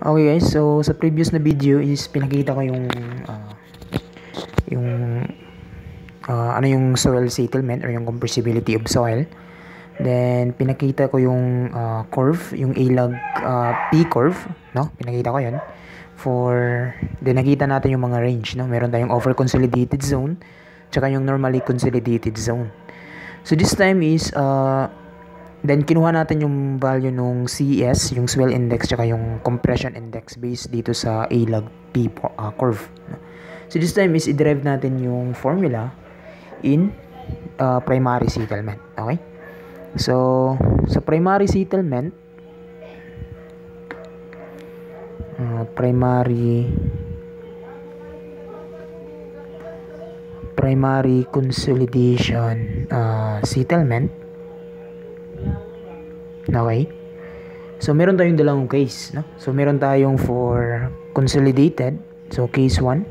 Okay guys, so sa previous na video is pinakita ko yung yung ano yung soil settlement or yung compressibility of soil. Then pinakita ko yung curve, yung ilag P curve, no? Pinakita ko 'yon. Then nakita natin yung mga range, no? Meron tayong over consolidated zone, tsaka yung normally consolidated zone. So this time is then kinuha natin yung value nung CS, yung swell index, tsaka yung compression index based dito sa A-log P curve. So this time is i-derive natin yung formula in primary settlement. Okay? So sa primary settlement, primary consolidation settlement. Okay? So, meron tayong dalawang case, no? So, meron tayong for consolidated. So, case 1,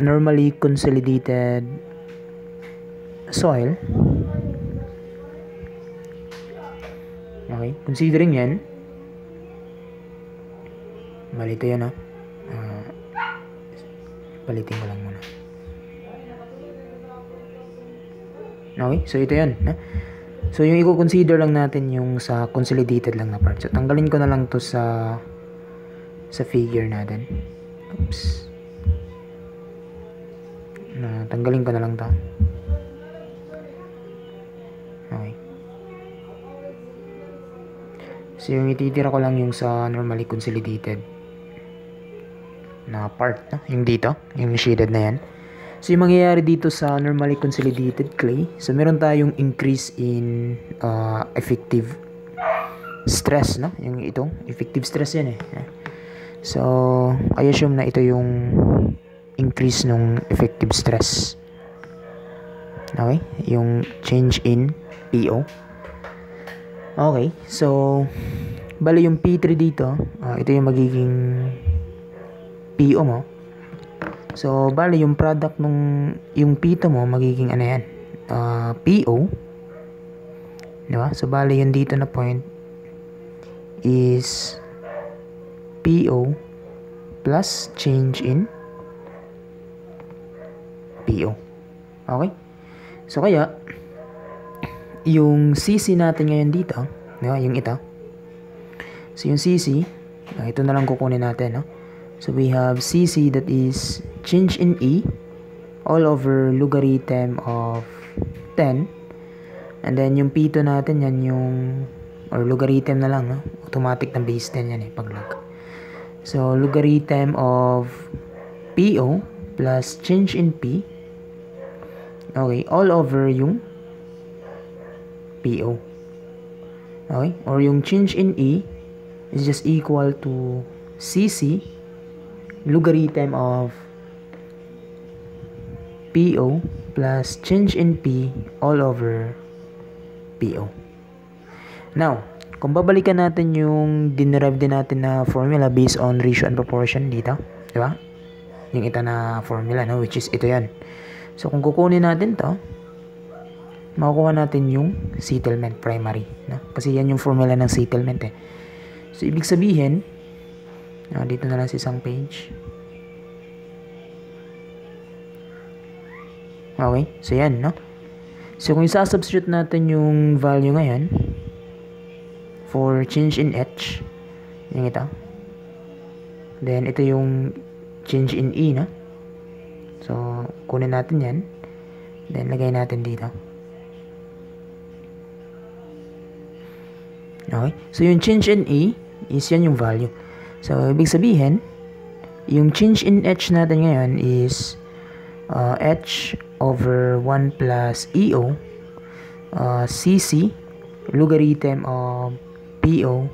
normally consolidated soil. Okay? Considering yan, malito yan, no? Palitin ko lang muna. Okay? So, ito yan, no? So, yung i-consider lang natin yung sa consolidated lang na part. So, tanggalin ko na lang to sa figure natin. Oops. Tanggalin ko na lang to. Okay. So, yung ititira ko lang yung sa normally consolidated na part, no? Yung dito, yung shaded na yan. So, yung mangyayari dito sa normally consolidated clay, so meron tayong increase in effective stress, no? Yung itong effective stress yan eh. So, I assume na ito yung increase nung effective stress. Okay? Yung change in PO. Okay. So, bali yung P3 dito, ito yung magiging PO mo. So, bali yung product nung yung P2 mo magiging ano yan? PO. Diba? So, bali yung dito na point is PO plus change in PO. Okay? So, kaya yung CC natin ngayon dito, diba? Yung ito. So, yung CC, ito na lang kukunin natin, no? So, we have CC that is change in E all over logarithm of 10. And then, yung P2 natin, yan yung, or logarithm na lang, no? Automatic na base 10 yan eh, pag log. So, logarithm of PO plus change in P. Okay, all over yung PO. Okay, or yung change in E is just equal to CC logarithm of PO plus change in P all over PO. Now, kung babalikan natin yung dinerive din natin na formula based on ratio and proportion dito, di ba? Yung ito na formula, no? Which is ito yan. So, kung kukunin natin to, makukuha natin yung settlement primary, no? Kasi yan yung formula ng settlement eh. So, ibig sabihin, dito na lang sa isang page. Okay, so yan, no? So, kung isa-substitute natin yung value ngayon for change in H, yung ito. Then, ito yung change in E, no? So, kunin natin yan. Then, lagay natin dito. Okay, so yung change in E is yan yung value. So, ibig sabihin, yung change in H natin ngayon is H over 1 plus EO CC logarithm of PO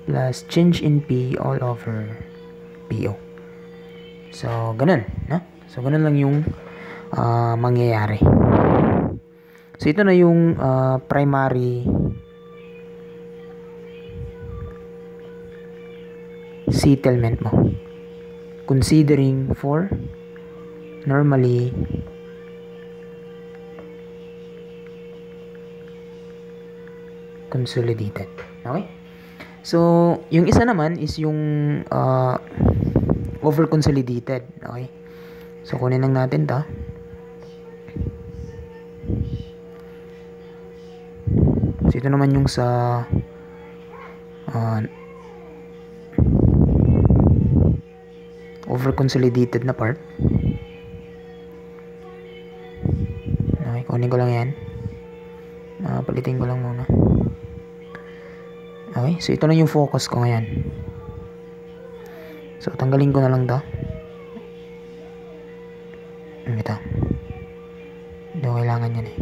plus change in P all over PO. So, ganun. No? So, ganun lang yung mangyayari. So, ito na yung primary settlement mo. Considering for normally consolidated. Okay? So, yung isa naman is yung over-consolidated. Okay? So, kunin lang natin to. So, ito naman yung sa over-consolidated na part. Okay, kunin ko lang yan. Palitin ko lang muna. Okay, so ito na yung focus ko ngayon. So, tanggalin ko na lang to. Ito. Hindi ko kailangan yan eh.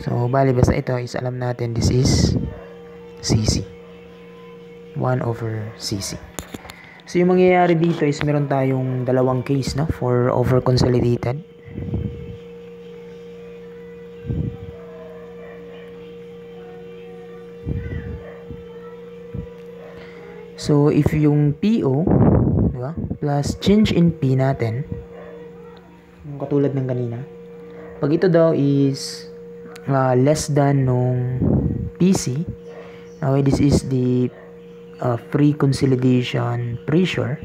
So, bali basta ito is alam natin this is CC. 1 over CC. So, yung mangyayari dito is meron tayong dalawang case no, for over-consolidated. So, if yung PO, diba, plus change in P natin, yung katulad ng kanina, pag ito daw is less than nung PC, okay, this is the free consolidation pressure.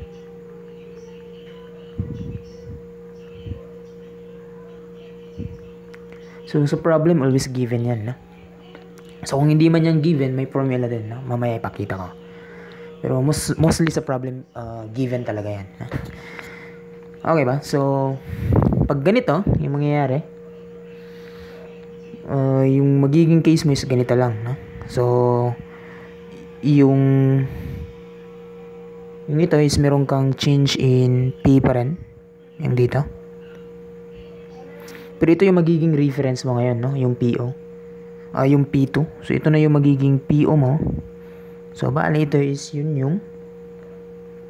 So, sa problem, always given yan, no? So, kung hindi man yan given, may formula din, no? Mamaya ipakita ko. Pero mostly sa problem, given talaga yan. Okay ba? So, pag ganito, yung mangyayari, yung magiging case mo is ganito lang. No? So, yung ito is meron kang change in P pa rin. Yung dito. Pero ito yung magiging reference mo ngayon, no? Yung PO. Yung P2. So, ito na yung magiging PO mo. So, bali ito is yun yung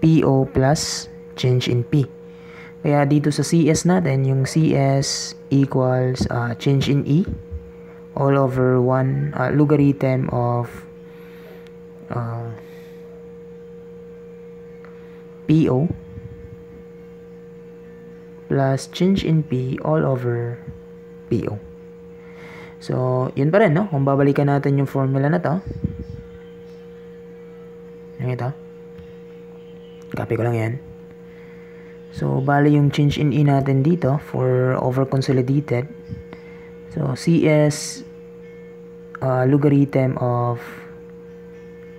PO plus change in P. Kaya dito sa CS natin, yung CS equals change in E all over 1 logarithm of PO plus change in P all over PO. So, yun pa rin, no? Kung babalikan natin yung formula na to, ito. Copy ko lang yan. So, bali yung change in E natin dito for over-consolidated. So, CS logarithm of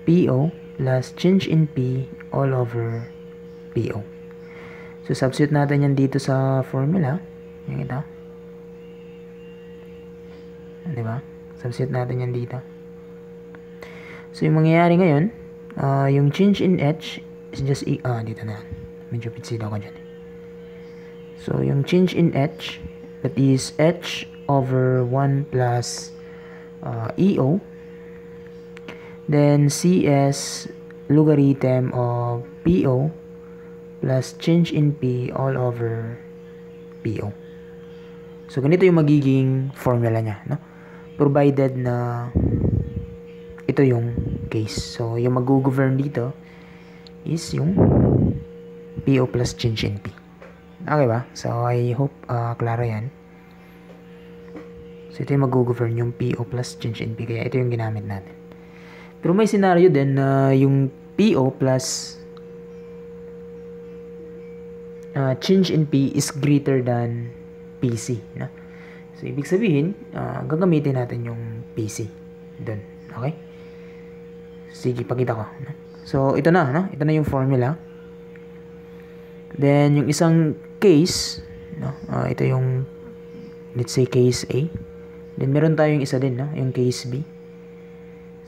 PO plus change in P all over PO. So, substitute natin yan dito sa formula. Yung ito. Diba? Substitute natin yan dito. So, yung mangyayari ngayon, yung change in H is just dito na. Medyo pitsido ko dyan. So, yung change in H, that is H over 1 plus EO. Then, CS logarithm of PO plus change in P all over PO. So, ganito yung magiging formula niya, no? Provided na ito yung case. So, yung mag-govern dito is yung PO plus change in P. Okay ba? So, I hope klaro yan. So, ito yung mag-govern yung PO plus change in P. Kaya ito yung ginamit natin. Pero may scenario din na yung PO plus change in P is greater than PC. No? So, ibig sabihin, gagamitin natin yung PC doon. Okay? Sige, pakita ko. No? So, ito na. No? Ito na yung formula. Then, yung isang case, no? Ito yung, let's say, case A. Then, meron tayong isa din, no? Yung case B.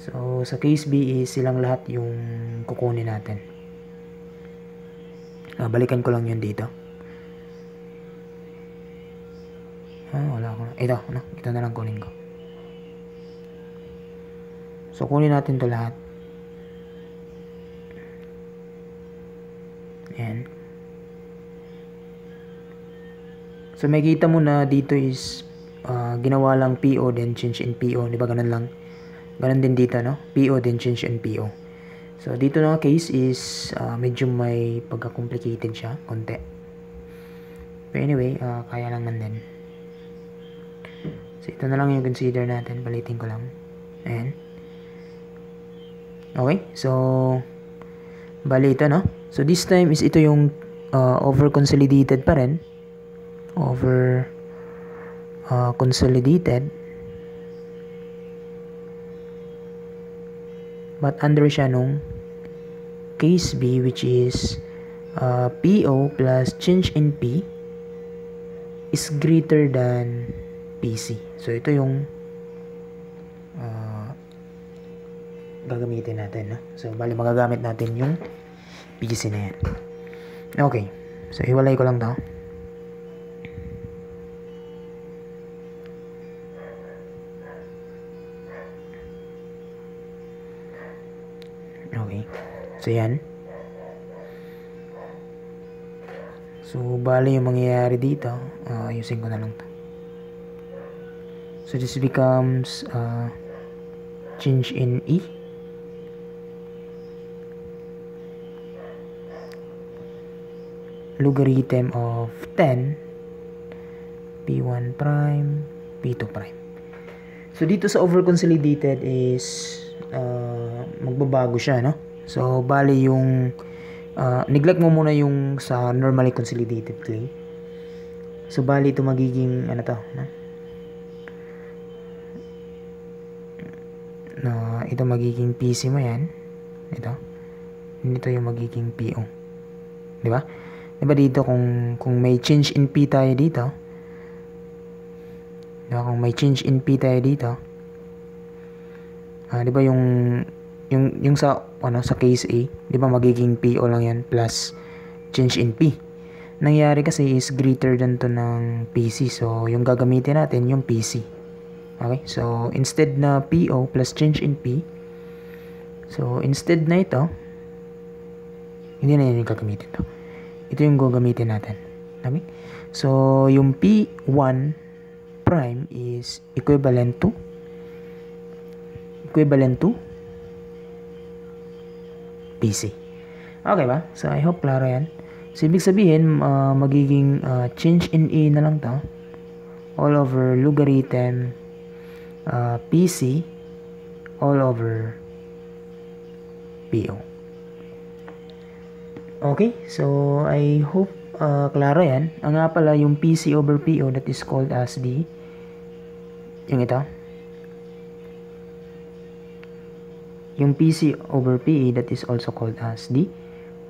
So, sa case B is silang lahat yung kukunin natin. Balikan ko lang yun dito. Wala ko na. Ito, no? Ito na lang kunin ko. So, kunin natin to lahat. Ayan. So, may kita mo na dito is ginawa lang PO then change in PO. Di ba ganun lang? Ganun din dito, no? PO then change in PO. So, dito na case is medyo may pagka-complicated siya. Konti. But anyway, kaya lang man din. So, ito na lang yung consider natin. Balitin ko lang. Ayan. Okay. So, bali ito, no? So, this time is ito yung over-consolidated pa rin. Consolidated. But under siya nung case B, which is PO plus change in P is greater than PC. So, ito yung gagamitin natin. No? So, bali magagamit natin yung PC na yan. Okay. So, hiwalay ko lang to. Okay. So, yan. So, bali yung mangyayari dito, ayusin ko na lang to. So, this becomes change in E. Logarithm of 10 P1 prime, P2 prime. So, dito sa over-consolidated is magbabago siya, no? So, bali yung neglect mo muna yung sa normally consolidated clay. So, bali ito magiging, ano to, no? Ito magiging PC mo yan. Ito. Ito yung magiging PO. Diba? Diba dito kung may change in P tayo dito. Diba? Kung may change in P tayo dito. Diba yung sa sa case A, 'di ba magiging PO lang 'yan plus change in P. Nangyari kasi is greater than to ng PC. So, yung gagamitin natin yung PC. Okay? So, instead na PO plus change in P, so instead na ito, hindi na yun yung gagamitin to. Ito yung gagamitin natin. Okay? So, yung P1 prime is equivalent to PC. Okay ba? So, I hope klaro yan. So, ibig sabihin, magiging change in E na lang to. All over logarithm PC all over PO. Okay? So, I hope klaro yan. Ang nga pala, yung PC over PO that is called as yung ito. Yung PC over PE that is also called as the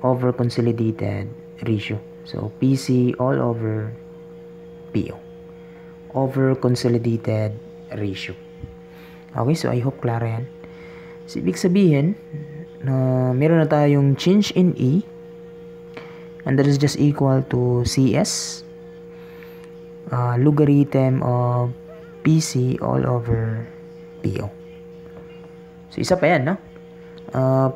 over-consolidated ratio. So, PC all over PO. Over-consolidated ratio. Okay, so I hope klaro yan. So, ibig sabihin, meron na tayong change in E and that is just equal to CS logarithm of PC all over PO. So, isa pa yan, no?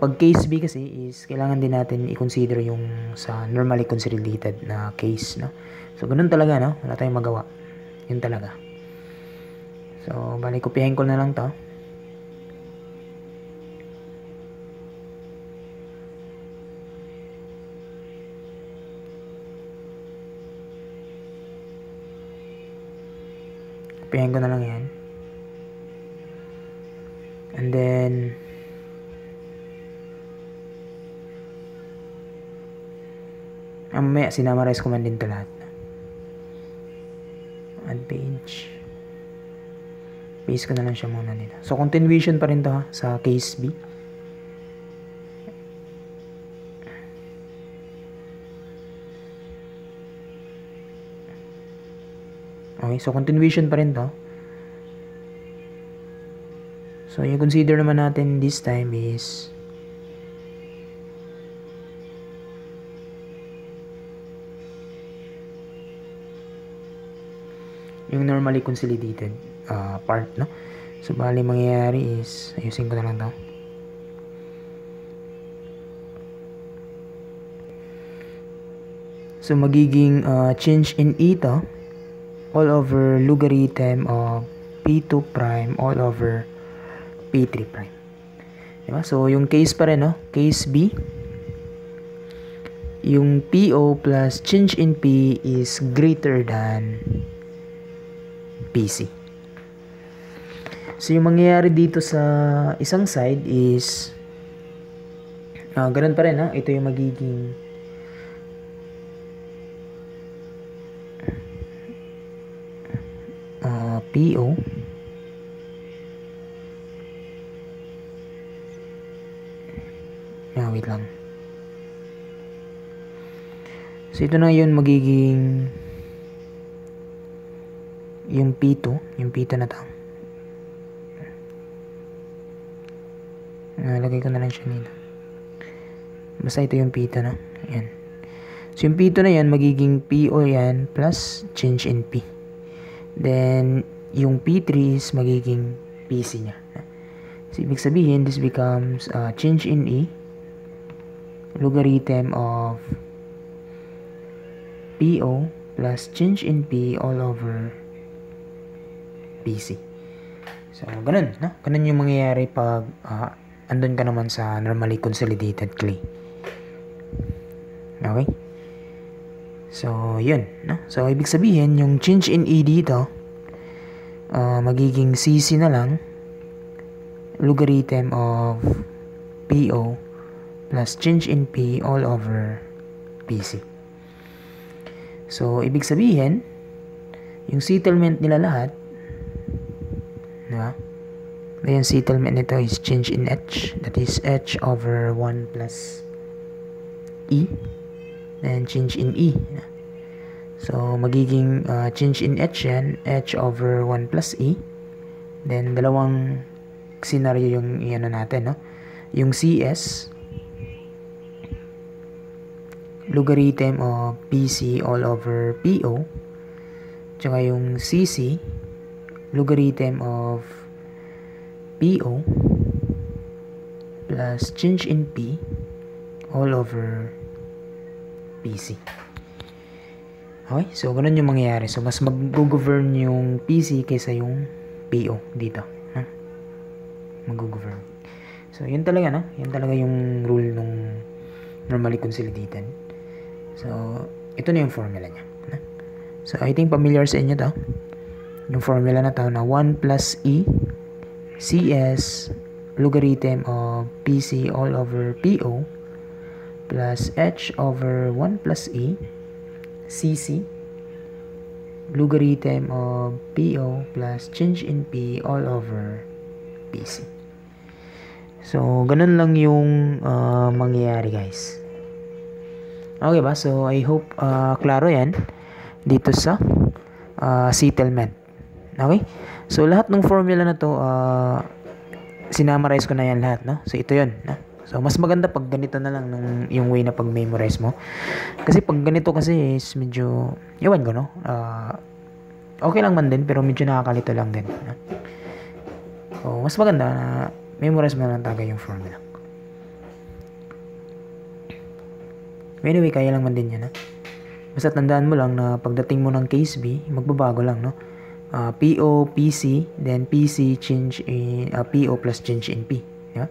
Pag case B kasi is, kailangan din natin i-consider yung sa normally consolidated na case, no? So, ganun talaga, no? Wala tayong magawa. Yun talaga. So, bali, kopyahin ko na lang to. Kopyahin ko na lang yan. And then, mamaya sinamarize ko man din ito lahat. Add page. Paste ko na lang siya muna nila. So, continuation pa rin to ha, sa case B. Okay, so continuation pa rin to. So, yung consider naman natin this time is yung normally consolidated part, no? So, bali mangyayari is, ayusin ko na lang to. So, magiging change in E to all over logarithm of P2 prime all over P3 prime. Diba? So, yung case pa rin, no? Case B, yung PO plus change in P is greater than PC. So, yung mangyayari dito sa isang side is ganun pa rin, ito yung magiging PO wait lang. So, ito na yun magiging yung P2 na to. Lagay ko na lang siya dito. Basta ito yung P2 na. Ayan. So, yung P2 na yan, magiging PO yan plus change in P. Then, yung P3 is magiging PC niya. So, ibig sabihin, this becomes change in E logarithm of PO plus change in P all over PC. So, ganun, no? Ganun yung mangyayari pag andun ka naman sa normally consolidated clay. Okay? So, yun, no? So, ibig sabihin, yung change in E dito, magiging CC na lang, logarithm of PO plus change in P all over PC. So, ibig sabihin, yung settlement nila lahat, diba? Yung settlement nito is change in H, that is H over 1 plus E, then change in E. So, magiging change in H yan, H over 1 plus E, then dalawang scenario yung ano natin, no? Yung CS, logarithm of PC all over PO, tsaka yung CC, logarithm of PO plus change in P all over PC. Okay, so ganun yung mangyayari. So mas mag-govern yung PC kaysa yung PO dito. Mag-govern. So yun talaga, no? Yun talaga yung rule nung normally consolidated. So ito na yung formula niya. So I think familiar sa inyo to. Yung formula na to na 1 plus E CS logarithm of PC all over PO plus H over 1 plus E CC logarithm of PO plus change in P all over PC. So, ganun lang yung mangyayari, guys. Okay ba? So, I hope klaro yan dito sa settlement. Okay? So, lahat ng formula na to, sinamarize ko na yan lahat, no? So, ito yun, no? So, mas maganda pag ganito na lang yung way na pag-memorize mo. Kasi pag ganito kasi is medyo, iwan ko, no? Okay lang man din, pero medyo nakakalito lang din. No? So, mas maganda na memorize mo na lang talaga yung formula. Anyway, kaya lang man din yan, ha? Basta tandaan mo lang na pagdating mo ng case B, magbabago lang, no? PO, PC, then PC, change in, PO plus change in P. Yeah?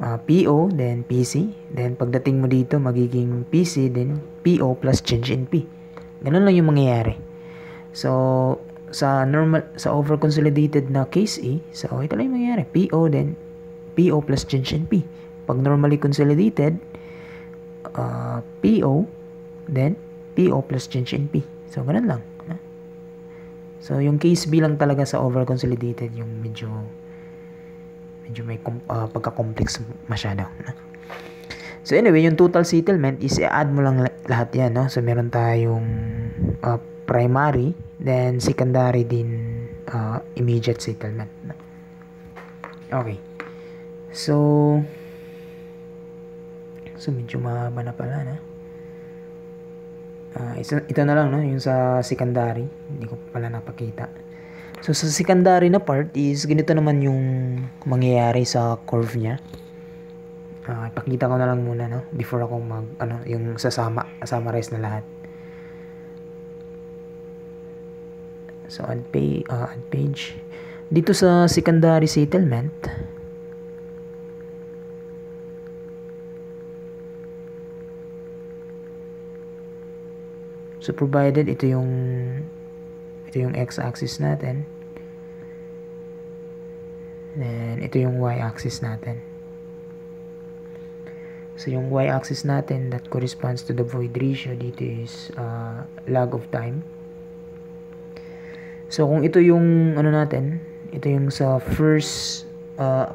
PO, then PC, then pagdating mo dito, magiging PC, then PO plus change in P. Ganun lang yung mangyayari. So, sa over-consolidated na case E, so ito lang yung mangyayari. PO, then PO plus change in P. Pag normally consolidated, PO, then PO plus change in P. So, ganun lang. So, yung case B lang talaga sa over-consolidated, yung medyo may pagka-complex masyado. So, anyway, yung total settlement is i-add mo lang lahat yan, no? So, meron tayong primary, then secondary din immediate settlement. Okay. So, medyo mahaba na pala, na? Ito na lang, no? Yung sa secondary. Hindi ko pala napakita. So, sa secondary na part is, ganito naman yung mangyayari sa curve niya. Ipakita ko na lang muna, no? Before ako yung summarize na lahat. So, add page. Dito sa secondary settlement, so, provided ito yung x-axis natin. Then, ito yung y-axis natin. So, yung y-axis natin that corresponds to the void ratio dito is log of time. So, kung ito yung ano natin, ito yung sa first,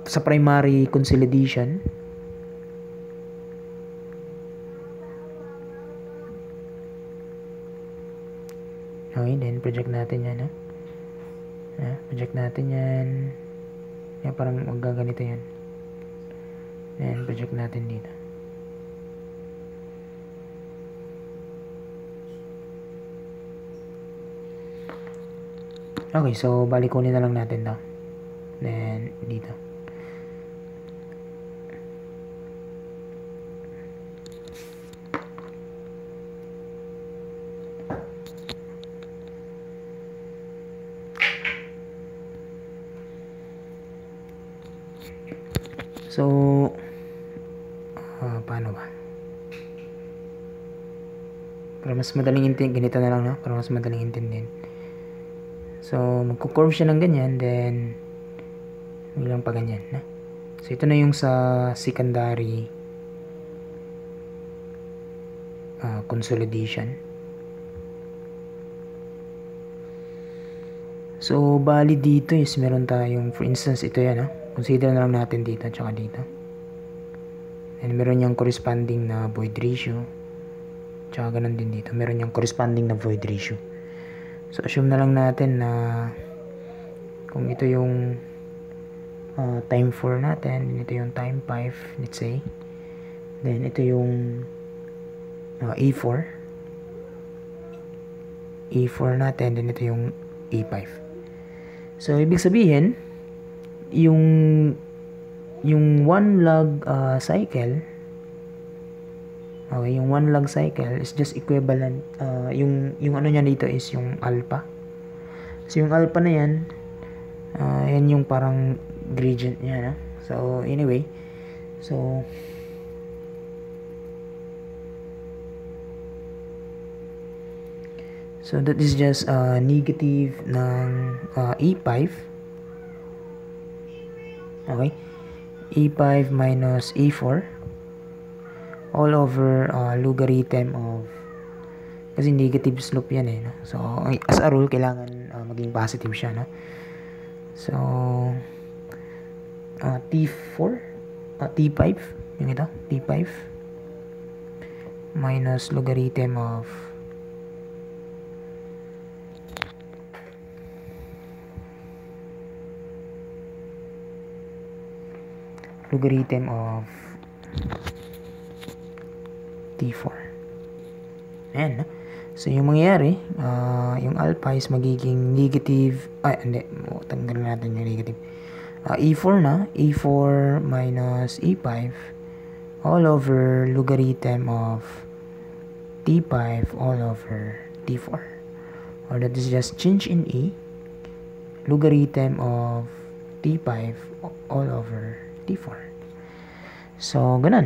sa primary consolidation. Okay, then project natin yan, project natin yan. Yan, parang magaganito yan. Then, project natin dito. Okay, so balikunin na lang natin to. Then, dito. So, paano ba? Para mas madaling intindihin, ganito na lang, no? Para mas madaling intindihin. So, magko-curve siya ng ganyan, then, biglang pa ganyan, no? So, ito na yung sa secondary consolidation. So, bali dito is meron tayong, for instance, ito yan, no? Consider na lang natin dito at saka dito. And meron yung corresponding na void ratio. Tsaka ganun din dito. Meron yung corresponding na void ratio. So, assume na lang natin na kung ito yung time 4 natin, ito yung time 5, let's say. Then, ito yung E4. E4 natin, then ito yung E5. So, ibig sabihin, yung 1 log cycle, okay, yung 1 log cycle is just equivalent, yung ano niya dito is yung alpha. So, yung alpha na yan, yan yung parang gradient niya, no? So, anyway, so, that is just negative ng E5. Okay, E5 minus E4 all over logarithm of, kasi negative slope yan no? So as a rule kailangan maging positive siya, no? So T4 T5 yung ito, T5 minus logarithm of T4. Ayan, no? So, yung mangyayari, yung alpha is magiging negative, hindi, tanggalin natin yung negative. E4 na, E4 minus E5 all over logarithm of T5 all over T4. Or that is just change in E, logarithm of T5 all over T4. So, ganun.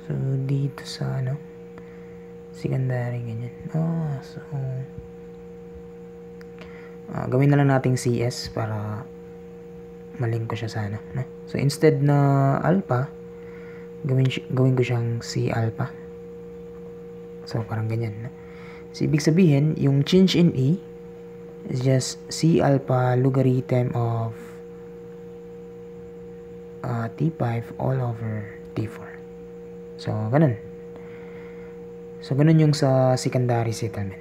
So, dito sa secondary, ganyan. So, gawin na lang nating CS para maling ko siya sana, no? So, instead na alpha, gawin ko siyang C alpha. So, parang ganyan, no? So, ibig sabihin, yung change in E is just C alpha logarithm of T5 all over T4. So, ganun. So, ganun yung sa secondary settlement.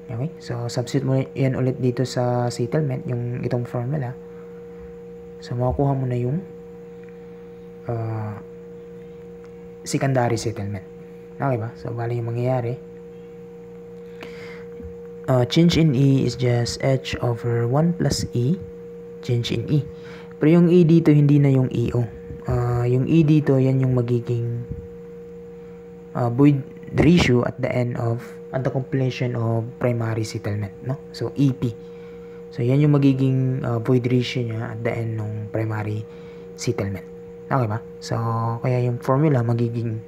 Okay? So, substitute mo yan ulit dito sa settlement, yung itong formula. So, makukuha mo na yung secondary settlement. Okay ba? So, bali yung mangyayari. Change in E is just H over 1 plus E. Change in E. Pero yung E dito, hindi na yung EO. Yung E dito, yan yung magiging void ratio at the end of at the completion of primary settlement, no? So EP. So yan yung magiging void ratio niya at the end ng primary settlement. Okay ba? So kaya yung formula magiging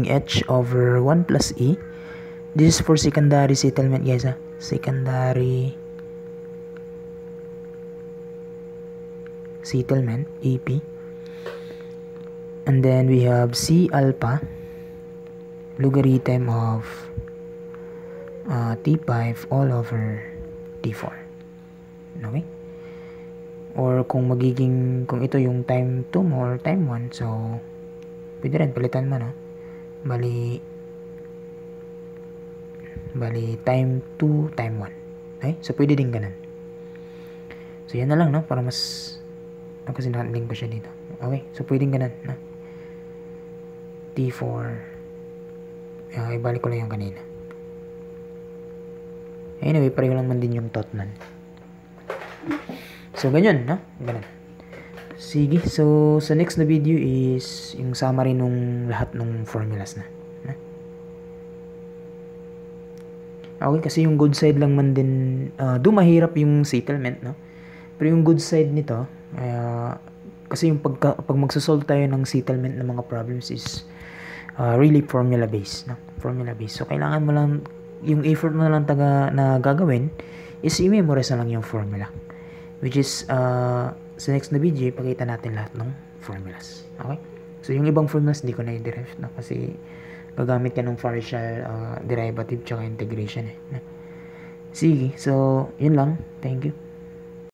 H over 1 plus E. This is for secondary settlement, guys. Secondary settlement, EP. And then we have C alpha logarithm of T5 all over T4. Okay? Or kung ito yung time 2 mo or time 1, so pwede rin palitan mo, no? Bali time 2, time 1. Okay? So pwede din ganun. So yan na lang, no? Para mas kasi nakaling pa siya dito. Okay? So pwedeng ganun, no? T4. Ibalik ko lang yung kanina. Anyway, pareho lang man din yung thought nan. So, ganyan, no? Ganun. Sige. So, sa next na video is yung summary nung lahat ng formulas na. Okay, kasi yung good side lang man din, mahirap yung settlement, no? Pero yung good side nito, kasi yung pag magsasolve tayo ng settlement ng mga problems is really formula based, no? Formula based. So kailangan mo lang yung effort mo lang na gagawin is i-memorize na lang yung formula, which is sa next na video ipakita natin lahat ng formulas. Okay? So yung ibang formulas hindi ko na i-derive, no? Kasi gagamit ka ng partial derivative tsaka integration, eh. Sige, so yun lang. Thank you.